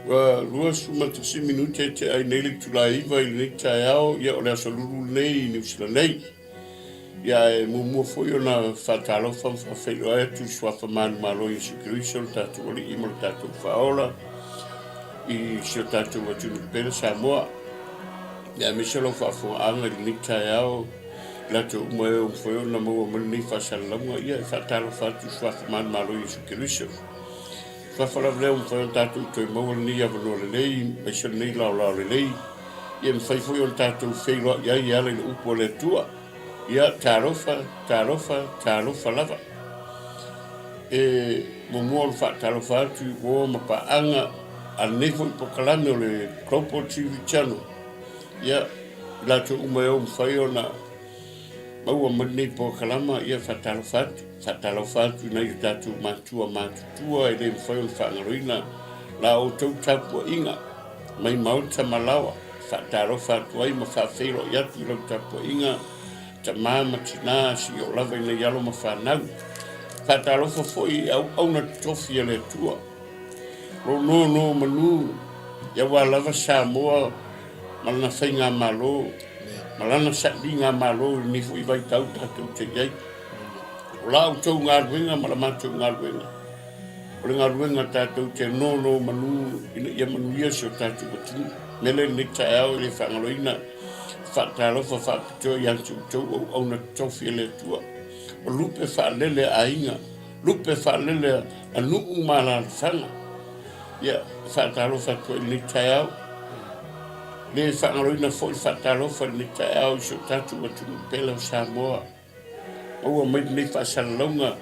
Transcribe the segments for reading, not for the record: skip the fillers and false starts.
Rua suma tasi minute te ai nei le tulai vai le tai au ia o le asalulu nei New Zealand nei. Ia e mua foi ona whatalo whawhawhelo ai tu swafa manu malo i Sikriso le tatu oli i mo le tatu whaola i sio tatu watu pere Samoa. Ia misa lo whawhunga anga i le tai au la tu mo e foi ona mo mani whasalonga ia whatalo whatu swafa manu malo i Sikriso. Whawhara leo mwhai on tātou toi maua ni avano le lei, mai sa nei lao le lei. Ia mwhai fwoi on tātou whailoa ia i ale le upo le tua. Ia tārofa lava. E mo on wha tārofa atu o mapaanga a nefo i pokalame o le Global TV Channel. Ia lato umai o mwhai ona maua mani po kalama ia whatalo whatu nei tatu mātutua e le mwhai on whangaroina la o tau tapua inga mai mauta malawa whatalo whatu ai ma whawhero i atu lau tapua inga ta māma tina si o lava i nei alo ma whanau whatalo whafoi au na tofi le tua ro no manu ia wa lava Samoa malana whainga malo malana sabi ngā malo ni fui vai tau tātou te iai. O la au tau ngā ruenga, malama tau ngā ruenga. O le ngā ruenga tātou te no manu, ina ia manu ia sio tātou batinu. Mele ni tae au le whangaloina, whatalofa whapitoa i antu tau au na tofi le tua. O lupe whalele a inga, lupe whalele a nuu mala whanga. Ia whatalofa tua i ni tae au. Le whangaroina fo i whatalofa ni tae au so tatu watunu pela o Samoa. Oua mai ni whasalonga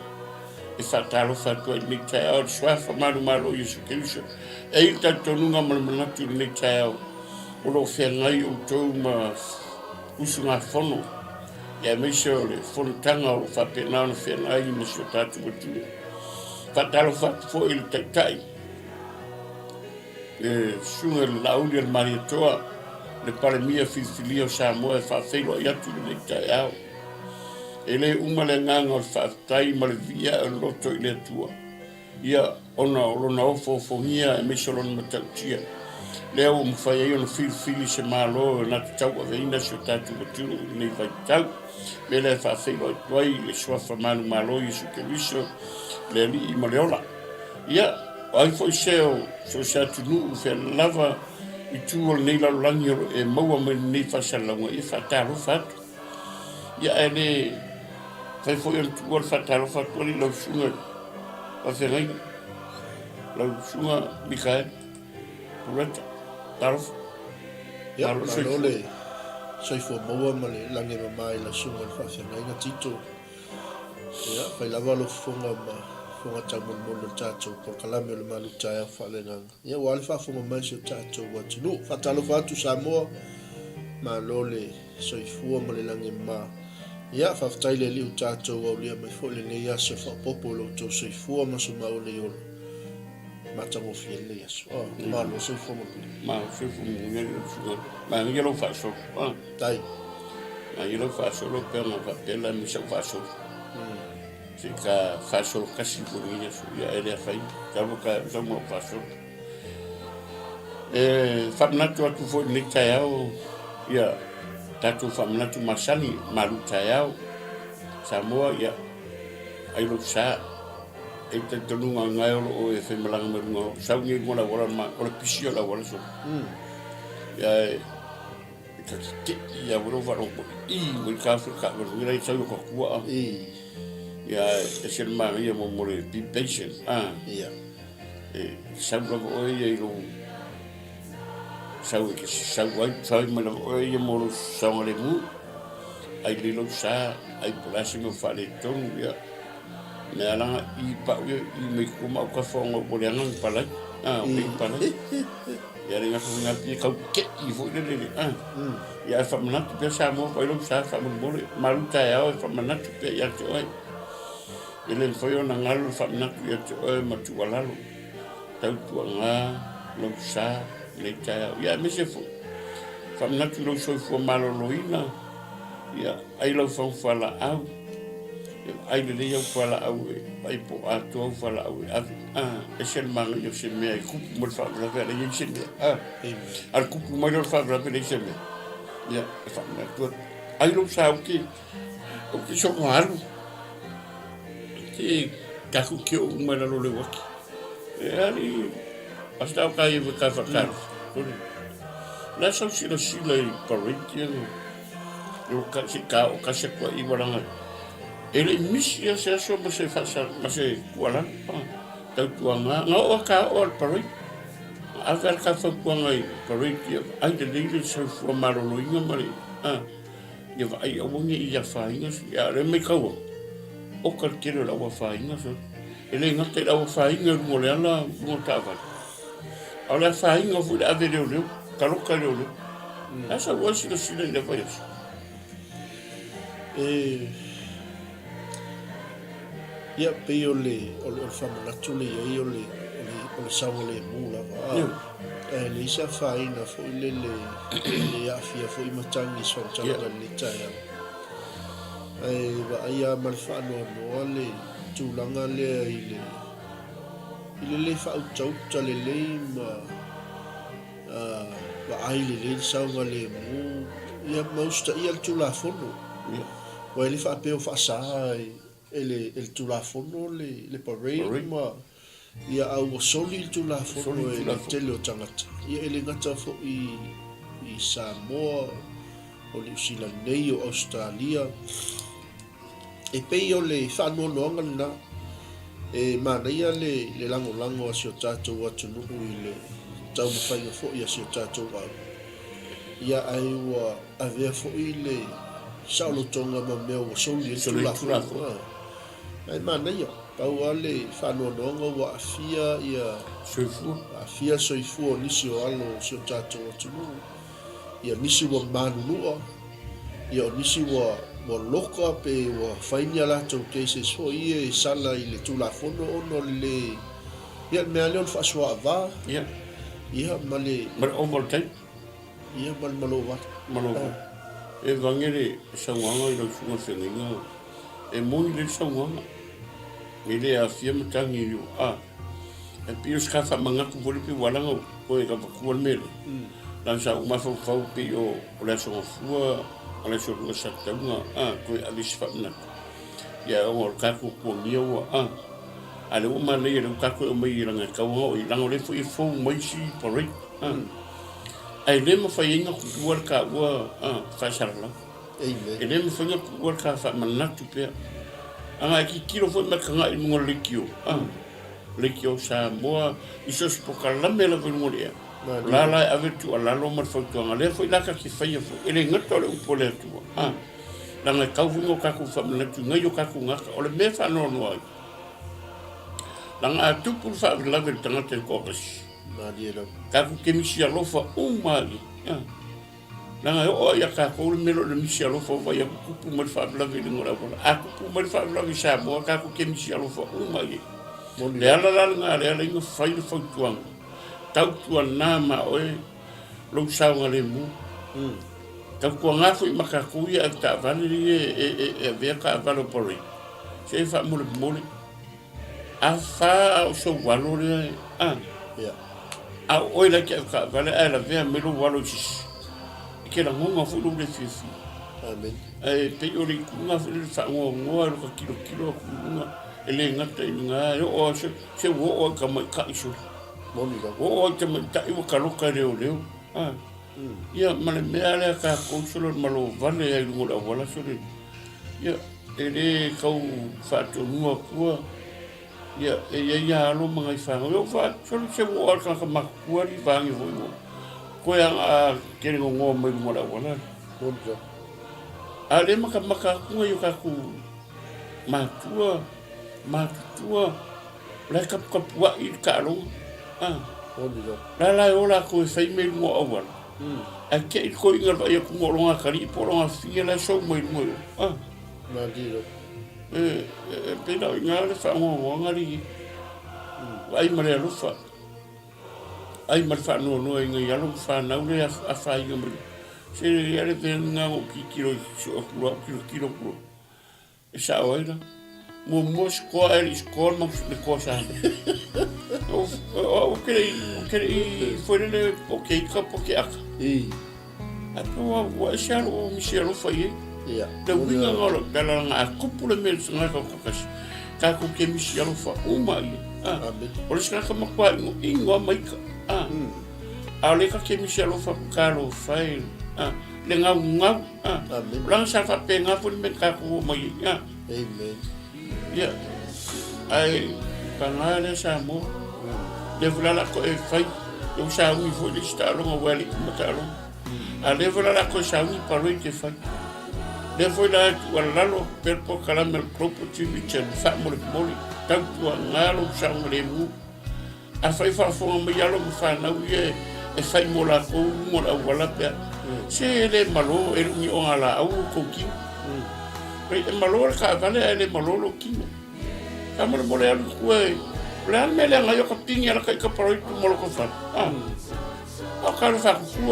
e whatalofa tua ni tae au swafa maro Yesu Kiriso. E i tatonunga malamanatu ni tae au. O lo whengai o tau ma usunga whono. Ia meisa o le whonotanga o whapenao na whengai ma so tatu watunu. Whatalofa fo i le taitai. E sunga lauli al mariatoa. Le palemia fifilia o Samoa e whawhelo i atu le tai au. E le umale nganga o whaatai ma le via e loto i le atua. Ia ona olona ofo fongia e mesolona matautia. Lea o mwhai ai ona fili se malo e nata tau a veina so tatu waturu i nei vai tau. Me le whawhelo i tuai le swafa manu malo Yesu Kiriso le li i maleola. Ia o ai fo i seo so se atu nuu whea lava i tūol nei lalulangi e maua mai nei whasalonga i whatalofa atu. Ia e le whai fwoi an tūol whatalofa atu ali lau sunga a whengai. Lau sunga Mikael, Purata, Tarofa. Ia, malo le soifua maua ma le lange mamai la sunga le whawhengai na tito. Ia, whai lava lo funga ma funga taman mono tātou po kalame o le malu tae au whalenanga. Ia wale whafunga mai se tātou watinu. Whatalo whatu Samoa ma lo le soifua ma le lange ma. Ia whaftai le liu tātou au lia mai fo le nei aso whapopo lo tau soifua ma so mao le olo. Matango fie le aso. Ma lo soifua ma kuli. Ma soifua ma kuli. Ma ngi lo whaso. Tai. Ma ngi lo whaso lo pēr ma whapela mi sa whaso. Se ka whaso kasi kuri Yesu. Ia ele a whai. Kawa ka zamo whaso. Whamnatu atu fo ni tai au. Ia tatu whamnatu masani maru tai au. Samoa ia ailo sa. E te tonunga ngai o e whemalanga marunga o. Sau ngi ngona wala ma. Ola pisio la wala so. Ia e kakite ia wala wala o. I mwini kawhika wala i sau ka kua. Ia e sel maa ia mo more be patient. Ia. E sau lava o ia i lo. Sau ai mana o ia mo lo saunga le mu. Ai lilo sa ai polasi mo whale tonu ia. Nea langa i pau ia i mei kuma o ka whaonga o le angang palai. O le palai. Ia ringa whaunga pia kau ke i fo i le. Ia e whamanatu pia Samoa pa ilo sa whamanabole. Maru tae au e whamanatu pia ia te oi. Ele foi o nangalo whamanatu ia te oi matualalo. Tau tua ngā, lau sa, le tae au. Ia me se fo. Whamanatu lau soifua maloloina. Ia ai lau whauwhala au. ai le ia fala au ai po ato fala au e se manga yo se me ku mo fa la vera yo se me al ku mo yo fa la vera se me ya fa me tu ai lo sa o que so claro que ka ku que o mo la lo le waki e ali hasta o kai o ka fa ka la so si lo si le corinthian yo ka se ka o ka se ko i wala ele misi ya se aso ma se fasa ma se kuala tau tuanga nga o ka o paroi agar ka fa kuanga i paroi ki ai de le se fu maro lo inga mari ia vai o ngi ia fa inga ya re me ka o ka kero la wa fa inga so ele nga te la wa fa inga mo le ala mo ta va ala fa inga fu da ve le ka lo ka le asa wa si le si le vai ia pe o le whamanatu le iei o le saunga le mūla wa le isa whaina fo i le afia fo i matangi sontanga le taia wa aia mal whanua noa le tūlanga lea i le whautauta le lei ma wa ai le saunga le mū ia mausta ia le tūla fono wa le whapeo whaasaa el tulafono le parade ma ia au soli il tulafono e tele o tangata ia ele ngata fo i Samoa o le usila nei o Australia e pei o le whanoanoanga na e mana ia le lango a sio tātou atu nuku i le tau mawhainga fo ia sio tātou au ia ai ua avea fo i le saulotonga ma mea o soli il tulafono ai mana ia pau ale whanoanonga wa afia ia afia soifu o nisi o alo sio tātou atunu ia nisi wa manunua ia o nisi wa loka pe wa whainia latou cases fo ia e sala i le tulafono ono le ia mea leo le whaasua ava ia male ia malo wat e vangere sangwanga i lau sunga whenginga e moni le sangwanga ele a fia matangi yu e pius ka fa manga ku voli pi walanga ko e ka ku wal mele dan sa uma fa pi o le so fua ale so lu sa tanga ko a vis fa na ya o ka ku ko ni o ale uma le le ka ko mai ranga ka o i ranga le fo mai si pore ai le mo fa inga ku wal ka wa fa sharla ele mo fa inga ku wal ka fa manna tu pe ki kilo foi ma kanga i mo lekio sa moa iso spoka la mela foi mo le la ave tu ala lo mar foi tu ale foi la ka ki fai fo ele ngato le upole tu la nga ka fu ka ku fa mena tu ngayo ka ku nga o le me fa no no la nga tu pour fa la ve tanga te ko na dielo ka ku ke mi sia lo fa mali Nanga o ya ka ko le melo le misia lo fo ya ku pu mo fa bla vi ngora ko a ku pu mo fa bla vi sa mo ka ku ke misia lo fo ma ye le ala nga le ngo fa i fo tuang tau tuan na ma o lo sa nga le mu ka ku nga fo ma ka ku ya ta va ni e ve ka va lo pori se fa mo le a fa so wa lo le a o la ke ka va le ala ve me lo wa lo que la ngonga fu lo le fifi amen pe yo ri kunga fu le fa ngo lo ka kilo kunga ele ngata nga o se wo o ka ma ka iso moni da o te ma ta i ka lo ka le ya ma le me ale ka ko solo ma lo vale ya ngo la wala so le ya ele ka u fa to no ko ya ya lo ma ngai fa yo fa solo se wo ka ma ko ri va ngi vo ko yang kiri ngo mo la wala bonjo ale maka ku yo ka ku matua la ka wa i ka lo bonjo la ola ko fai me mo awal a ke ko inga ba yo ko lo nga kali po lo nga fi la so mo na dilo pe na nga le fa ngo ngari ai mare lo fa ai mal fa no inga ya lo fa na le a fa inga mo se ya le te nga o ki kilo so kilo e sa oira mo sko el sko mo le cosa o que foi le okay porque aka ato wa shalo o Michel foi te winga ngolo dala nga kupule mel nga ko kas ka ko ke Michel fa uma o le ska ma kwa ingo mai a le ka ke Michel fa kalo fai le nga lang sa fa pe nga fu me ka ko mai amen ya ai kanale sa mo de voilà ko e fai eu sa mi fu le sta lo mo wali mo ta lo a le voilà ko sa mi pa lo ke fai le foi la walalo per po kala mel propo ti vichen fa mo le moli tanto ngalo sa mo le mu a fai fa fo mo yalo mo fa na uye e fai mo la ko mo la wala pe se le malo e ni o ala au ko ki e malo ka vale e malo lo ki kama mo le alu ko plan me le ngayo ka pingi ala ka paroi tu mo ko fa a ka fa ku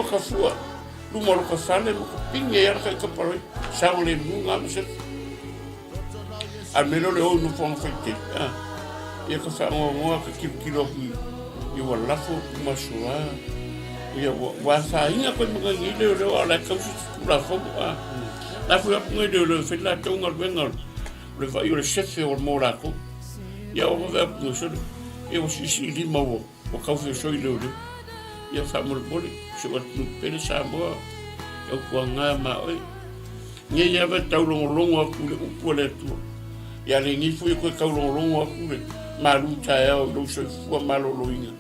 lu mo ko fa le mo pingi ala ka paroi sa le mu ngam se al meno le o no fon fete e ka fa mo ka kilo i wala fo ma soa ia wa fa inga ko mo ngi le ala ka la fo la fo mo le fe la tonga venga le va yo le chef o mo la ko ia o va mo so e o si li mo o ka fe so ile ia fa mo le se wa tu pele sa mo e ko nga ma oi nye ia va tau longo ku le ku le tu ia le ngi fu ko ka longo ku le ma lu ta e o lo so fu ma lo inga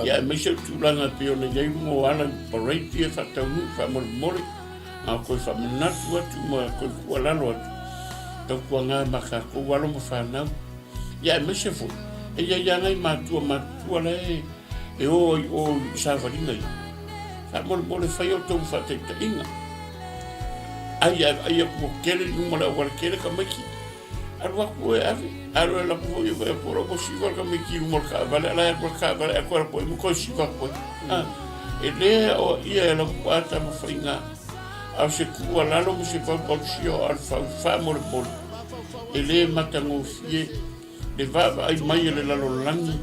ia me se tu langa pe o le ngai mo ala parade ia fa tau nu fa mo a ko fa na tu mo ko wala lo tau ko nga ma ka ko wala mo fa na ia me se fu e ia ngai ma tu le e o sa fa dinga fa mo le fa yo tu fa te inga ai ko kele mo la wala kele ka maki alwa ko alwa la ko yo por ko si va ka maki mo ka vale la ko ka vale ko po mo ko si va ko e le o ia la ko ata mo fa inga a se ku ala lo se fa po si o al fa mo le bol ele matango fie le va ai mai le la lo langi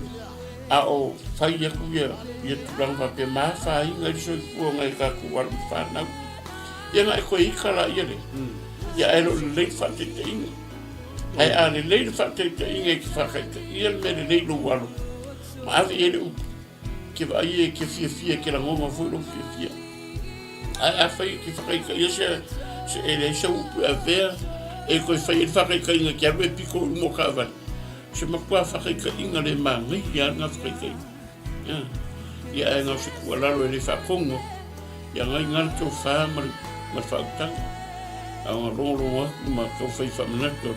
a o fa ia ku ia tu lang va pe ma fa inga so ku ngai ka ku wa fa na ia ngai ko ikala ia le ia elo le fa te inga ai ale le fa te inga ki fa ka ia me le lo walo ma ave ele que vai que fia que la ngoma foi lo fia a fai que fa ka ia se ele se o ver e ko fai fa ka inga que ave pico mo ka va se ma kwa fa ka inga le mangi ia na fa ka ia nga se ku la lo ele fa kongo ia ngai ngal to fa ma fa ta a lo ma ko fai fa na to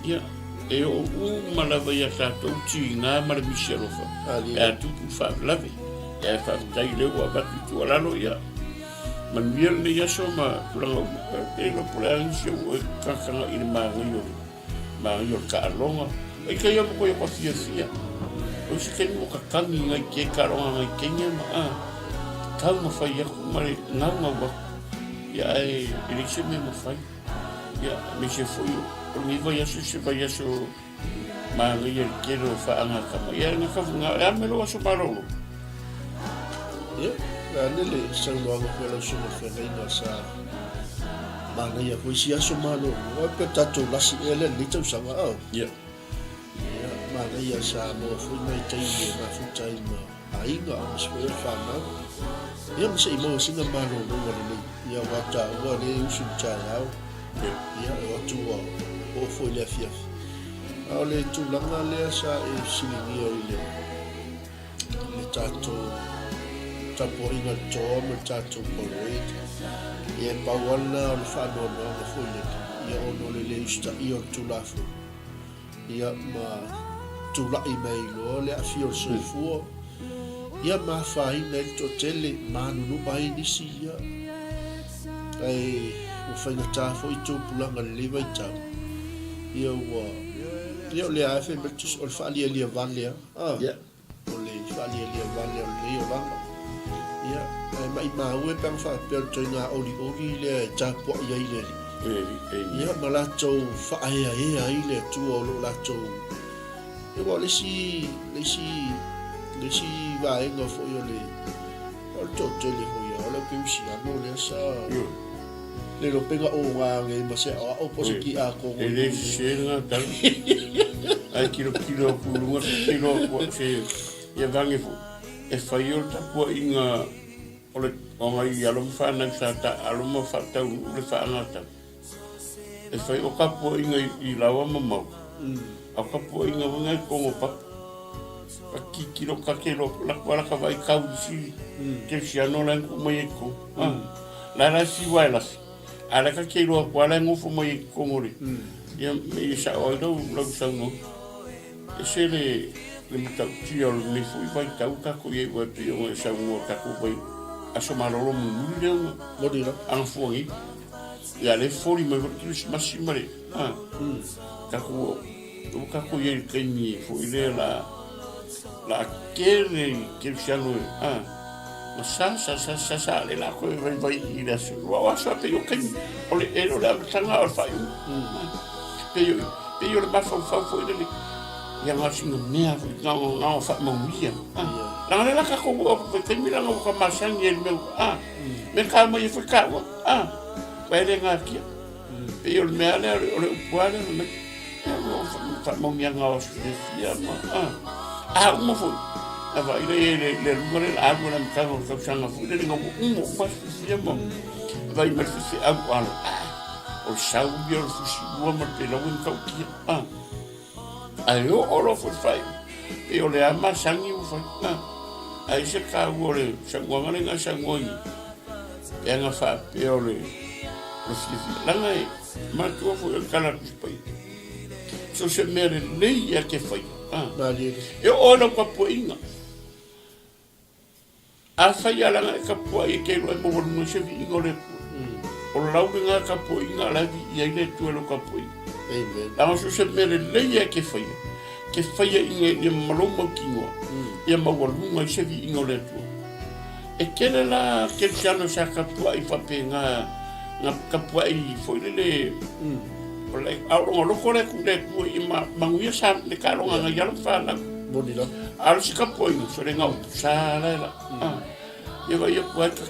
ia e o ma la vai a to ti na ma mi se lo fa e tu fa la ve e fa tai le wa ba tu la lo ia man mir ne ya so ma pulang e lo pulang se o ka ka i ma yo ka longa e ka yo ko yo fia o se ke mo ka ka ni ngai ke ka longa ngai ke nya ma ka mo fa ya ma na ma ba ya e le se me mo fa ya me se foi o ni vai se vai so ma ngai ke lo fa anga ka ma ya ni ka nga me lo so ba lo nele sa lo ko lo so mo fe nei na sa ma nei ko si aso malo o pe tato la si ele ni tau sa ma ma nei sa mo fu nei tai ma fu tai ma ai ga mo se fa na ia mo se mo singa malo no wa ni ia wa ta wa ni usu cha ya ia o tu o fu le fia ale tu langa le sa e sini o ile tato tapo ina toma tato parade e pawana al fano no fulle ia ono le sta io tu lafu ia ma tu la email le afio so fu ia ma fai nel totele ma no bai ni sia ai o fai na ta foi tu pulanga le vai ta ia le afe betus ol fa ali valia o le fa ali valia le io vanga ia mai ma ue pang fa per toinga oli le ta po ia ile ia ma latou faaeaea ai le atua o loo latou e ua lesi vaega foʻi o le totele hoi a o le peusiano o le asa le lo pega o ngage ma se a o pose ki a ko ele sela tal ai kilo pulunga kilo ko se ia vange fu e fai o ta po inga o le o ngai alo fa na sa ta alo mo fa ta le fa na ta e fai o ka po inga I lawa mama a ka po inga ngai ko mo pa ki kilo ka kilo la kwala ka vai ka usi ke si ano la ko mo ko la si wa la ala ka kilo kwala ngofo mo ko ngori ia me sa o lo sa no ese le tau tia o le fui vai tau ka ko ye wa pe o sa mo ka ko vai aso malolo mu le mo dira an foi ia le fori me ko masimare ka ko ye ke ni foi le la que siano ma sa le la ko vai ila so wa sa pe yo ken o le ero la tanga o fai pe yo le ba fa foi le ya nga singa mea nga fa mo mia la la ka ko pe te mira no ka masang ye me me ka mo ye fa ka pa le nga ki pe yo me ale o le puala me fa mo mia nga o se ya ma mo foi vai le rumore l'album la mia non so se hanno fuori le ngomo ma siamo vai ma se a quale o saubio il fusibo ma te lo in cauchi ai o lo fai e o le ama sangi u fa ai se ka vuole sangue nga sangue e nga fa e o le fisi la ngai ma tu fu il canale pai so se mere lei ya che fai e o lo capoinga a fai ala nga kapua I ke lo mo mo se vi ngole o lau nga kapua nga la vi ia le tu lo kapua amen la so se mere le ia ke fai I malo mo kingo ia mo nga se vi ngole tu e ke la ke siano sa kapua I fa pe nga kapua I foi le o le au lo ko le ku le ku I manguia sa le ka lo nga ya lo fa na bonita al si kapoi so le ngau sa la ia vai ko ka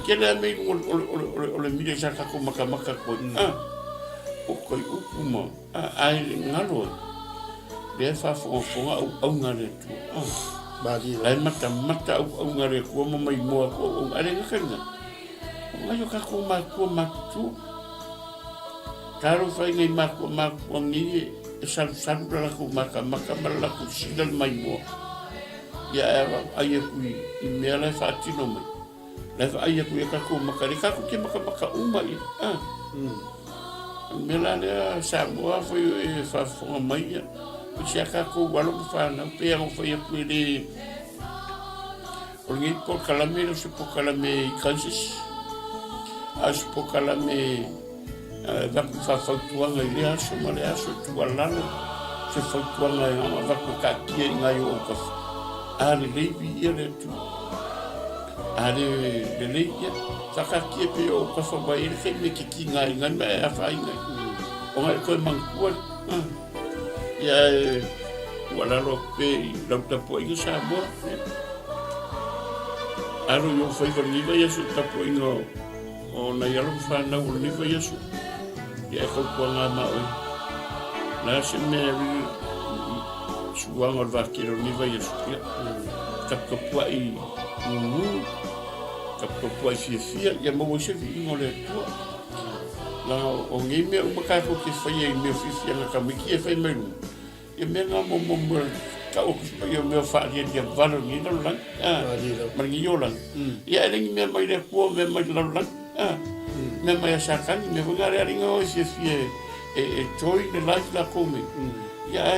ke le me o le mire sa ka ko maka ko o ko upuma ai ngalo le fa fo au ngale tu badi lai mata au ngale ko mo mai mo ko ale ngakanga ngai ka ko ma tu karo fai ngai ma ko ngi sal la ko maka la ko sidal mai mo ya ai ku I me la fa tino mai la fa ai ku ka ko maka ke maka uma me la le sa mo foi fa fo mai se ka ko walo fa na pe o foi ku le o ngi ko kalame se po kalame crisis as po kalame da ku fa tua ngai le aso ma le aso tua lalo se fa tua ngai ma va ku ka ki ngai o ka ale le vi ele tu ale le ya sa ka ki pe o ka fa ba ele ke me ki ngai me a fa ngai o ngai ko man ku ya wala lo pe la ta po I sa mo aro yo fa ko ni ya su ta po no o na ya lo fa na o ni ya su ya ko nga ma o na se me suang or vakiro ni vai ya ka ko pai ka ko pai fia ya mo se vi ngole tu la o ngi me o ka ko ke fai me fia na ka mi ki fai me ya me nga mo ka o ko yo me fa dia dia valo ni no lan ma ngi yo lan ya ni me mai le ko me mai lan me mai sa kan me va ga ri ngo se fie e join the life la come ya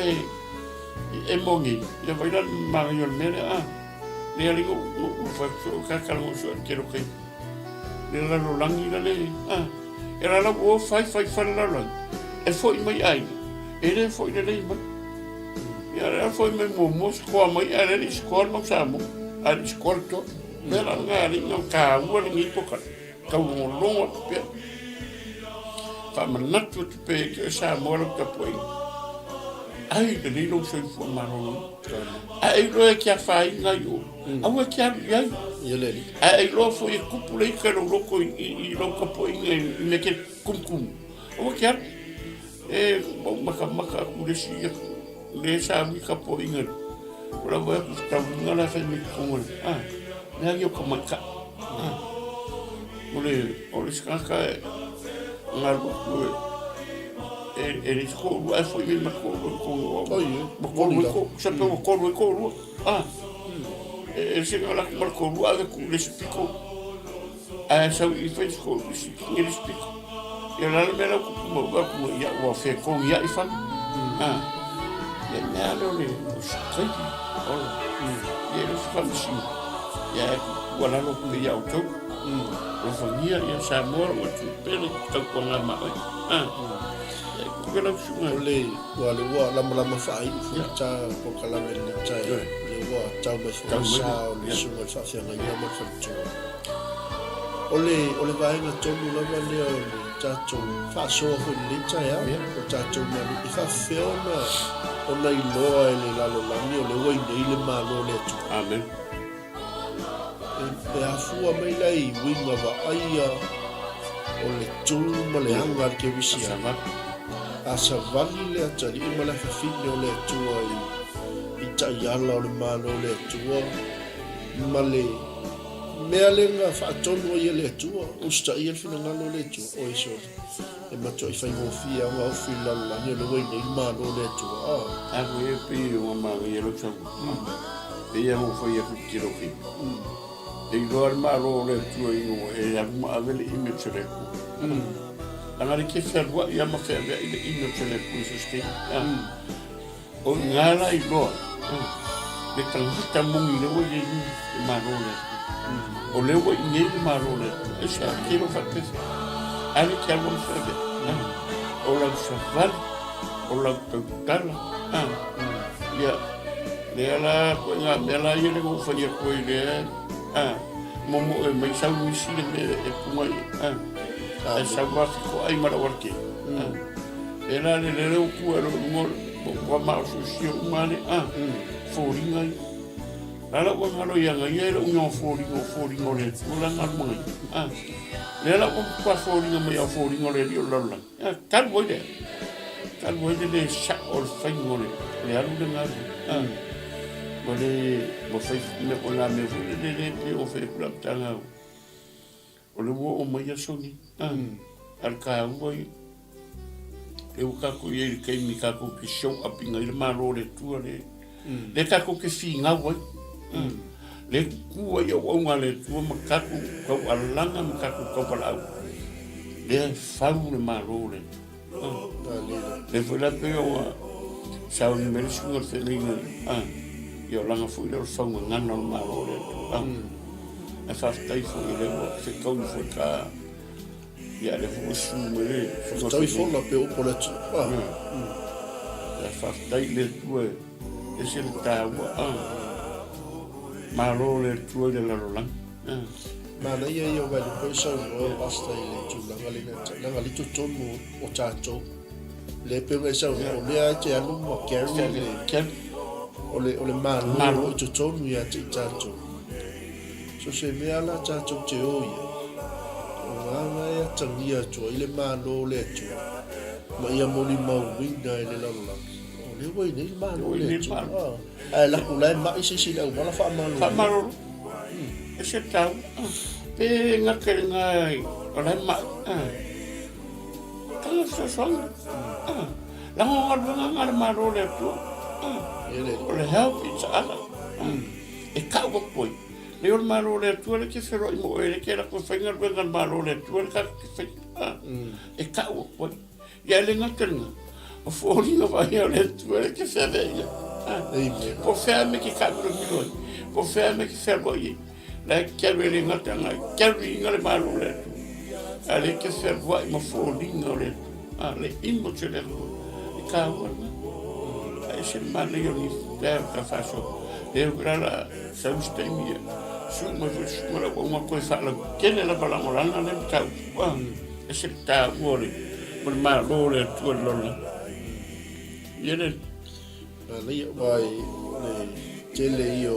e mongi ya vai la ma yo me le ri o fa ka ka mo so quiero que le la lo lang ni le era la o fai la lang e foi mai ai ele foi le mai ya foi mai mo ko mai era ni skol mo sa mo al skol to me la ga ri no ka wo ni po ka ka mo lo pe whamanatu te pe ke sa mora ka poi. Ai te lilo soi fua marolo. Ai loe kia whai ngai o. Aua kia iai. Ieleli. Ai loa fo i kupule i ka loko i loka poi i me ke kumkum. Aua kia maka kuresi i le sa mi ka poi ngai. Ora vai ka ngala fa mi kongo. Nea yo ka maka. Ole skaka ngarbo ko ele escuro é foi mesmo com sempre o coro ele chega lá com o coro com esse pico essa e fez com esse ele pico e lá no meio com ya o fe com ya e fan e nada ele sai e ele faz assim e é wala no que ya o teu o família e essa amor o pelo que com a mãe Ole wa lama fai cha ko kala men cha le wa cha ba sa le su wa fa sia ngai ma fa chu ole vai na tomu la va le cha chu fa so fu ni cha ya ko cha chu ma i fa fe ona i lo ele la lo la ni ole wa i le ma lo le chu amen e a fu a mai lai wi ma va ai ole chu ma le anga ke visi asa vali le atari i mala fafine o le atua i taiala o le malo o le atua male mea lenga whaatonu i le atua o sta i alfina ngalo le atua o iso e mato i whaingofia o au whila langi o le waina i malo o le atua ako e pi o mama i alo tau e ia mo whai a kutiro ki e roar malo o le atua i ngo e aguma avele i me tereku Angari ke wherua i ama wherua i le ino tele kuisaske. O ngara i loa. Le tangata mungi le o ye i marole. O le o i nge i marole. E se a kero whapefe. Ale ke alwa wherua. O lau savali. O lau tautala. Ia. Le ala koe ngā mela i le ko whania koe le. Momo e mai sau misi le me e pungai. E sawafi ko ai marawarke. E la le leo kuero ngol wa ma susio mane foringa. La la wa ngalo yanga yelo unyo foringo le ula ngamai. Le la wa foringa me ya foringo le dio lola. Tal boide. Tal boide le sa or faingo le alu de ngalo. Bole bo fai me ona me fu le pe o fe kula tanga. O le wo o mai soni al ka ngoi e o ka ko ye ke mi ka ko ki show up in le malo le tu le ka ko ke finga wo le ku yo o ngale tu ma ka ko alanga ma ka ko pala le fa le malo le le foi la pe o sa un me su no se linga yo langa fu le fa ngana malo le e whaftai fo i lewa, se kauni fo ka ia le fo sume le whaftai fo la pe opo le tu e whaftai le tua e se le tāua maro le tua le larolang mana ia ia wai le koe sau o asta i le tu langa li tu tonu o tātou le pe ngai sau o lea te anu mo keri o le maro o tu tonu ia te tātou so se mea la tātou te oia. O nganga ea tangia tua, i le mālo le atua. Ma ia moni mau wina e le laulaki. O le wai nei mālo le atua. Ai laku lai mai sisi lau, wala wha mālo. Wha mālo. E se tau. Pe ngakere ngai, o lai mai. Kala sa songa. Lango ngarwanga ngare mālo le atua. O le help i ta ala. E kaua koi. Le or malo le tua le ke fero i mo e ke la ko fainga venga malo le tua le ka ke e ka o ko ya le ngatenga o fori no vai le tua le ke se veia po ferme que ka ro mi po ferme que se voi la ke le ngatenga ke ri ngale malo le ale ke se voi mo fori no le le imo che le ka o e se malo yo ni per ka faso e ora sa ustemia suma la uma coisa la kene la bala morana le tau e se ta mori Mo malo le tu lona. Yele. Alai wai le tele io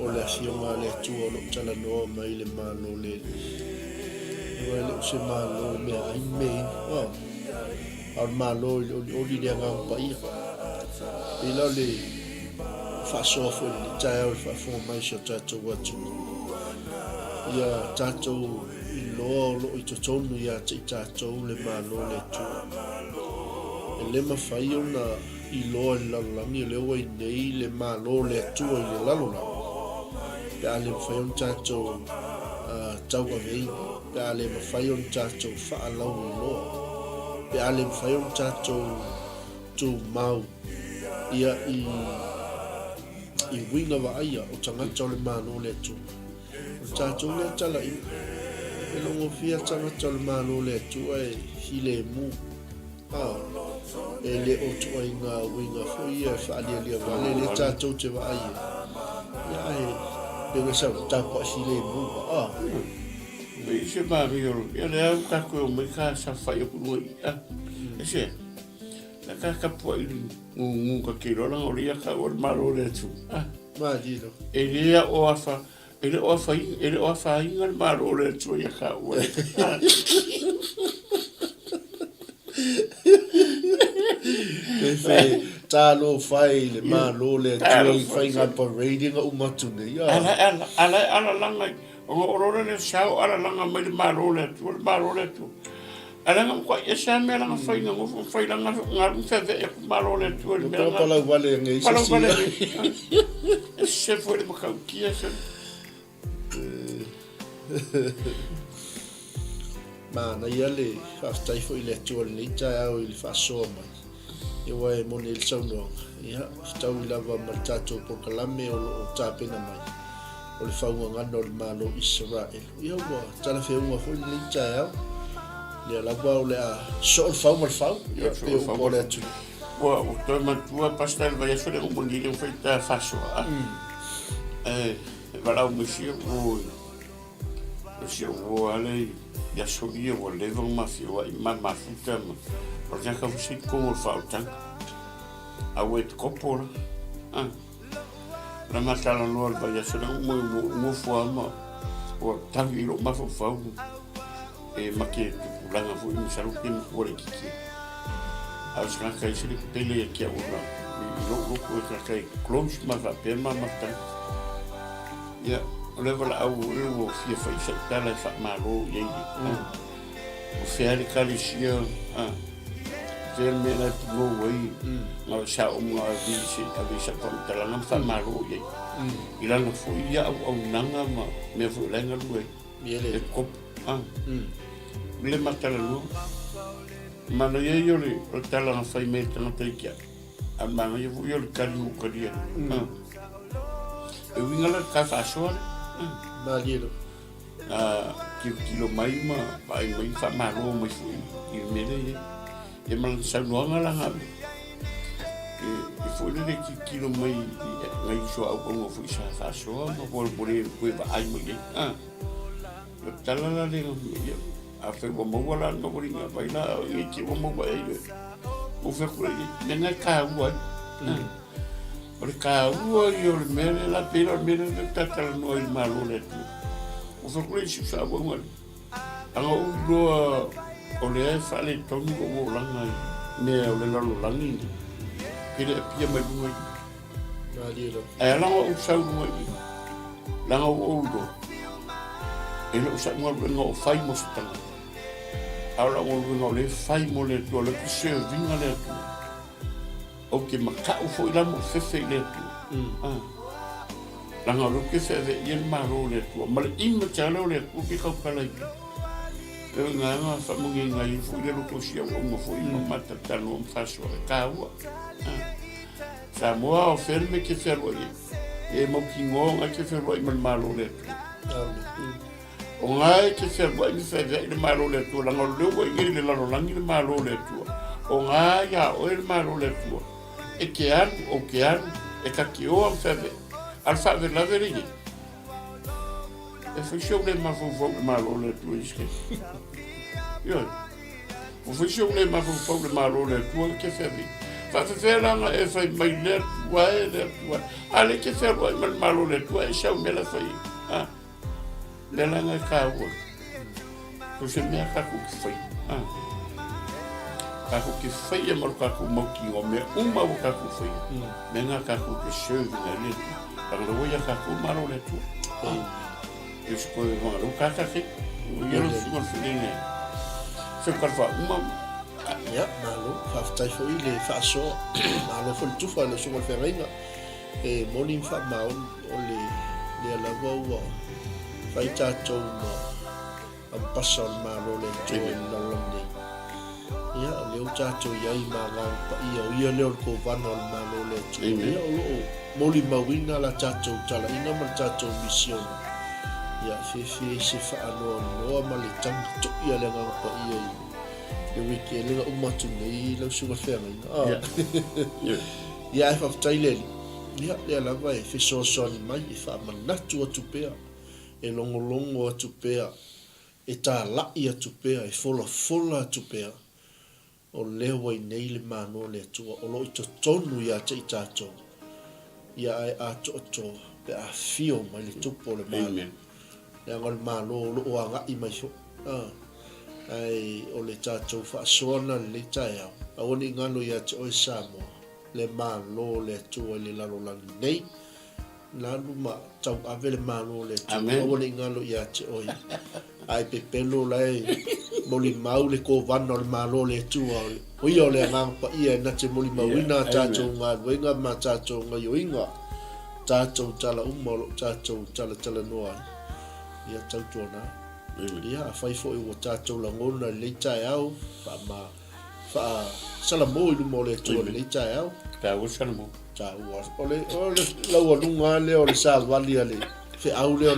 o le sionga le tu o lo tala no mai le malo le. Wai le se malo me ai me. Wow. Al malo o di dia ngam pa ia. Ila le fa sofo le tau fa fo mai so tato watu. Ia tato I lo I tonu ia te tato le malo le tu. E le mawhai ona I loa I lalolangi le oa I nei le malo le atua I le lalolangi. Pe a le mawhai on tātou tau a vei. Pe a le mawhai on tātou whaalau I loa. Pe a le mawhai on tātou tū mau. Ia I winga wa aia o tangata o le malo le atua. O tātou le tala I. E longo fia tangata o le malo le atua e hile mu. E le o tua I ngā winga fo ia whaalia lia wale le tātou te wa aia. Ia e pega sa tāpua hile mu. Me se mami o ia le au kako o me ka sa whai o kunui. E se, la ka pua I ngu ka kirona o lia ka o malo le tu. Ma dino. E lea o afa, e le o afa inga le malo le tu ia ka o le. Pepe talo fai le malo le tu fai ngā parading o matune. Ala langa, o orora le sao ala langa mai le malo le tu. Ala nga kwa ia sa me langa fai nga ngofu fai langa ngaru feve e malo le tu. Pala pala wale ngai sa sia. Se foi le makau kia sa. Mana ia le whaftai fo I le atua le tai au I le whasoa mai. E wai mone il saunoanga. Ia, tau I lava ma tātou po kalame o tāpena mai. O le whaunga ngana o le malo Israel. Ia ua, tala whiunga fo I le tai au. Ia lava o le a so o le whau ma le whau. Ia pe o po le atu. Ua, o toi matua pastel vai aso le umangi le whai tā whasoa. Walau misia ui. Misia ua alei. Ia soia o level mafia I mafuta ma. O le ka fusi kongo fautanga. A we te kopora. La matala no ba ia sona mo fo ma. O tangi lo mafo fau. E make tu langa fu mi salu ke mo ore kiki. A ska ka isi pele ke o na. Lo ko ka close ma va pe ma mata. Ia o level au o fia fa isa tala fa malo ye. O fia kalisia Tel me na go way na sa nga visi avisa pam talanga fa malo ye ila no fu ia au nanga ma me fu lenga lue miele kop le matala no mana ye yo le talanga fa me tana tekia al mana ye fu yo le kali u kalia e winga la ka fa so ma lielo kilo mai ma mai fa malo mai fu I mele ye e mal sa luanga la ha e foi le kilo mai ngai so au ko fu sa fa so ma por ko ba ai mai le tala le a fe bo mo wala no ko ringa vai la e ki bo mo ba e o fe ko le ngai ka wa o le ka wa yo le mele la pelo mele le tata no il malo le o fe ko le sa bo mo anga u do o le fa le tonu o langa me o le lalo langi pile pia mai bui ma lielo e langa o sau mai langa o do e lo sa mo no fai mo sta ala o le fai mo le to le se vinga le to o ke maka o fo ila mo fefe le to langa lo ke fe ye maro le to ma le imma chalo le ku ke ka kala e nga fa mo nga I fu le ko sia o mo fu I mata tano fa so ka wa sa mo o ferme ke ferro e mo ki ngo ke ferro I malo le o nga ke ferro I fe le malo le to la ngol le I le la langi le malo le to o nga ya o le malo le to e ke an o ke an e ka ki o fe al fa de la verige e foi show le ma fu malo le to iske yo o foi sio le ma fo le malo le tua ke fevi fa fe la e fai mai le tua ale ke fe lo mal malo le tua e sa me la fai le la nga ka wo ko se me ka ku fai ka ku ke fai e mal ka ku mo ki o me uma o ka ku fai me nga ka ku ke se na le ka lo ya ka ku malo le tua e se ko lo ka ka ke yo lo fico fine se karfa ya malo fa tai fo ile fa so malo fo tu fa le so mo ferringa e morning fa ma o le la wa fa ta to mo am pasal malo le to la londe ya le ta to ya I ma ga pa ia le ko van o malo le to ya o moli mawina la ta to tala ina ma ta to mission ya se fa ano no ma le tam to ia le ga pa ia le wiki le umatu nei lo suga ferringa ya fa taile ya le la vai fe so mai fa manatu atu pea e longo atu pea e ta la ia atu pea e fola atu pea o le wai nei le mano le atu o lo ito tonu ya te itato ya ai ato pe a fio mai le tupo le mano ya ngal mano lo anga I mai so ai o le tatou fa sona le taia a oni ngano ya te oi samo le malo le tu le lalo lang nei na luma tau ave le malo le tu o oni ngano ya te oi ai pe pelo lai moli mau le ko vano le malo le tu o io le ngang pa ia na te moli mau ina tatou nga wenga ma tatou nga yo inga tatou tala umolo tatou tala noa ia tau tona ia fai fo I tatou langona le tai au fa sala mo I mo le tu le tai au ka o sala mo ta o le lawa lunga le o le sa vali ale fe au le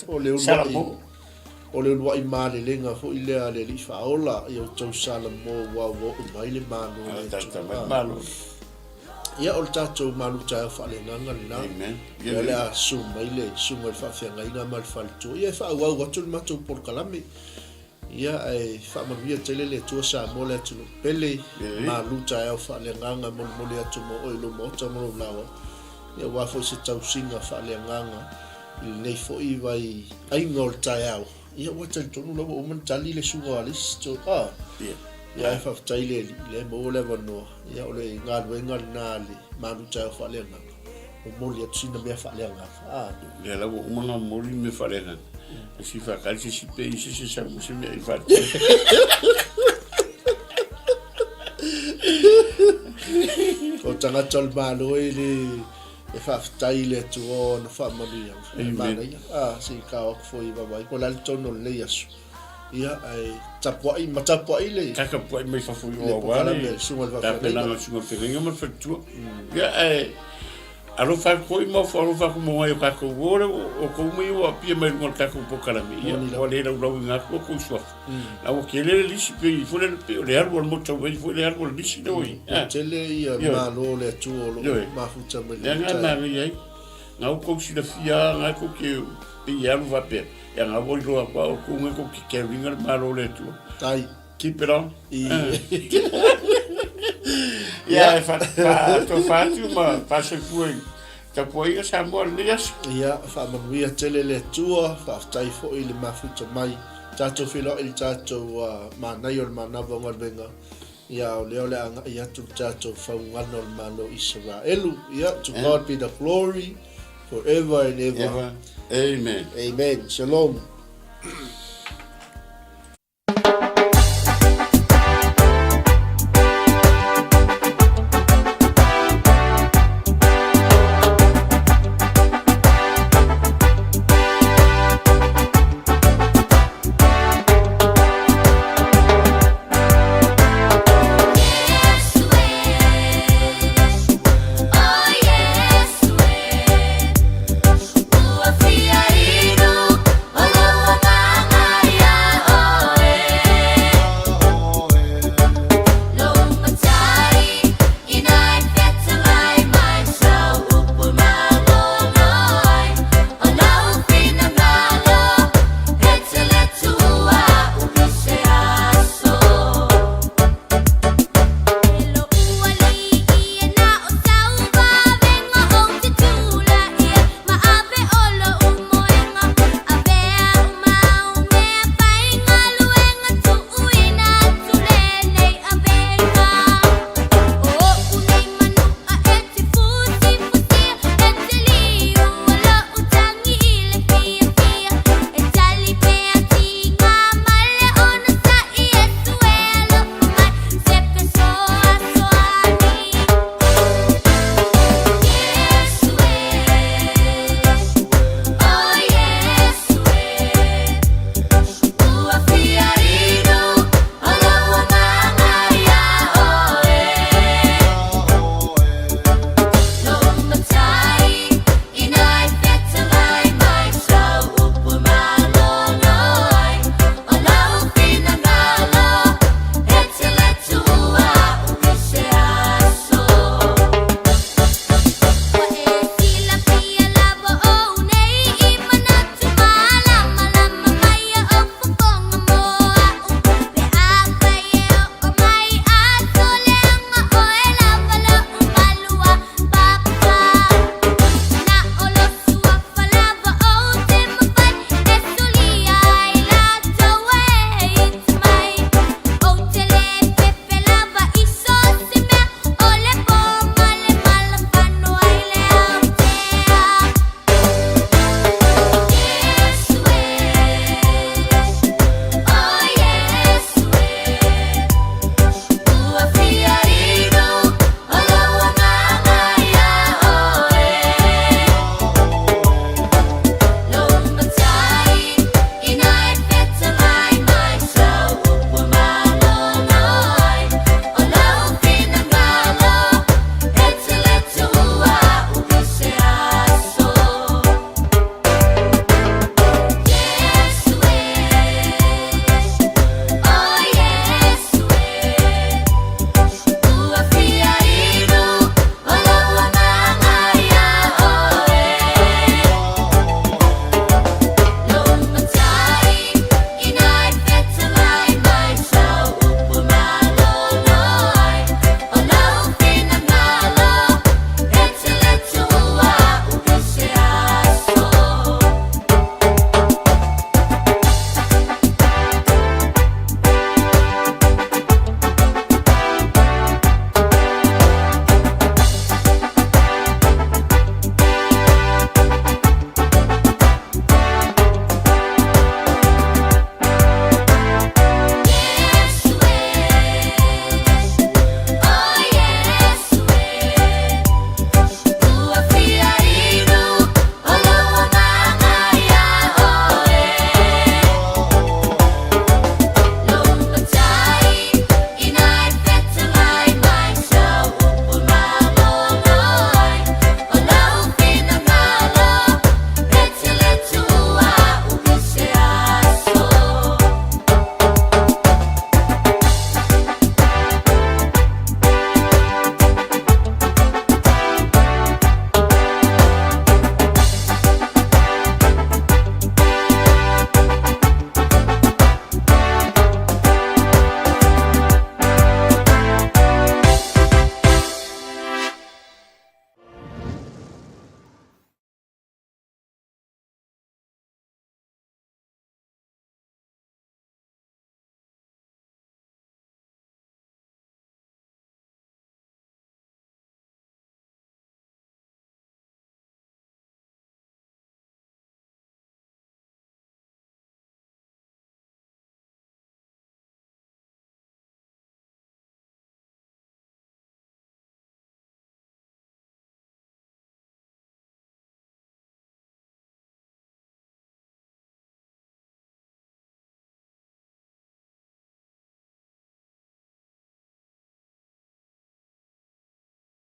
o le o le wa I ma le lenga fo I le ale li fa ola I o tau sala mo wa mai le mano le ia o tatou malu tai fa le nganga na ia le asu mai le sunga fa fianga ina mal faltu ia fa wa watu matu por kalame ia ai fa mavia tele le tu sa mo le tu pele malu tai fa le nganga mo le atu mo o lo mo ta mo lawa ia wa fo se tau singa fa le nganga I nei fo I vai ai ngol tai au ia wa tanto no lo man tali le sunga alis to ia fa taile le mo le vano ia o le ngal na le malu tai fa le nganga o moli atsina me fa le nganga le la o manga moli me fa le nganga si fa calci si pe si sa mo se me fa o tanga tol malo ele e fa taile tu o na fa malia si ka o foi baba ko la tono le yasu ia ai tapua I le kaka po mai fa fu o wa le ta pena no sunga ferringa ma fa tu ia ai alo fa ko mo fa ko mo ai ka ko o ko mo o pia mai mo ka ko po kala mi ia o le lo nga ko so la o ke le li si pe fu le arbol mo to fu le arbol li si no tele ia ma lo le tu o lo ma fu ta me ia nga ma ia nga ko si le fia nga ko ke ia va pe ia nga vo lo pa o ko ko ke vinga ma lo le tu tai keep it on ia fa tu ma fa se fu ta poi sa mo lias ia fa ma via tele le tua fa tai fo I le mafuta mai tato filo il tato ma na yo ma na vonga venga ia o le anga ia tu tato fa ngano malo Israelu ia to God be the glory forever and ever amen shalom